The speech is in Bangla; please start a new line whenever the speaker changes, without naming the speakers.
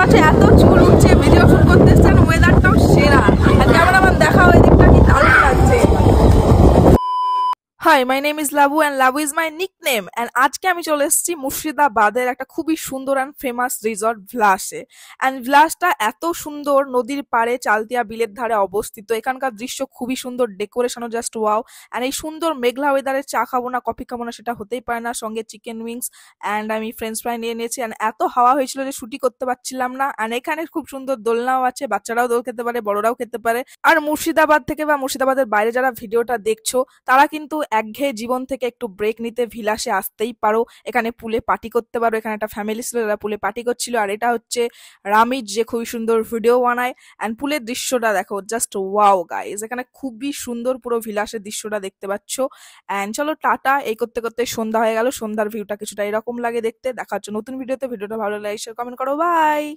পাচ্ছ এত চুল উঠছে, ভিডিও শুট করতে এসছেন, ওয়েদারটাও সেরা। আর ক্যামেরাম্যান দেখাও এই দিকটা কি দারুণ লাগছে। Hi, my name is Labu and Labu is my nickname. And আজকে আমি চলে এসেছি মুর্শিদাবাদের একটা খুবই সুন্দর অ্যান্ড ফেমাস রিসর্ট ভ্লাসে। অ্যান্ড ভ্লাসটা এত সুন্দর, নদীর পাড়ে চালতিয়া বিলের ধারে অবস্থিত। এখানকার দৃশ্য খুবই সুন্দর, ডেকোরেশনও জাস্ট ওয়াও। অ্যান্ড এই সুন্দর মেঘলা ওয়েদারে চা খাবো না, কফি খাবো না, সেটা হতেই পারে না। সঙ্গে চিকেন উইংস অ্যান্ড আমি ফ্রেঞ্চ ফ্রাই নিয়ে নিয়েছি। অ্যান্ড এত হাওয়া হয়েছিল যে শুটি করতে পারছিলাম না। অ্যান্ড এখানে খুব সুন্দর দোলনাও আছে, বাচ্চারাও দোল খেতে পারে, বড়রাও খেতে পারে। আর মুর্শিদাবাদ থেকে বা মুর্শিদাবাদের বাইরে যারা ভিডিওটা দেখছো, তারা কিন্তু একঘেয়ে জীবন থেকে একটু ব্রেক নিতে ভিলাসে আসতেই পারো। এখানে পুলে পার্টি করতে পারো। এখানে একটা ফ্যামিলি ছিল, যারা পুলে পার্টি করছিল। আর এটা হচ্ছে রামিজ, যে খুবই সুন্দর ভিডিও বানায়। অ্যান্ড পুলের দৃশ্যটা দেখো, জাস্ট ওয়াও গাইজ। এখানে খুবই সুন্দর পুরো ভিলাসের দৃশ্যটা দেখতে পাচ্ছ। অ্যান্ড চলো টাটা। এই করতে করতে সন্ধ্যা হয়ে গেল। সন্ধ্যার ভিউটা কিছুটা এরকম লাগে দেখতে। দেখা হচ্ছে নতুন ভিডিওতে। ভিডিওটা ভালো লাগে শেয়ার কমেন্ট করো। বাই।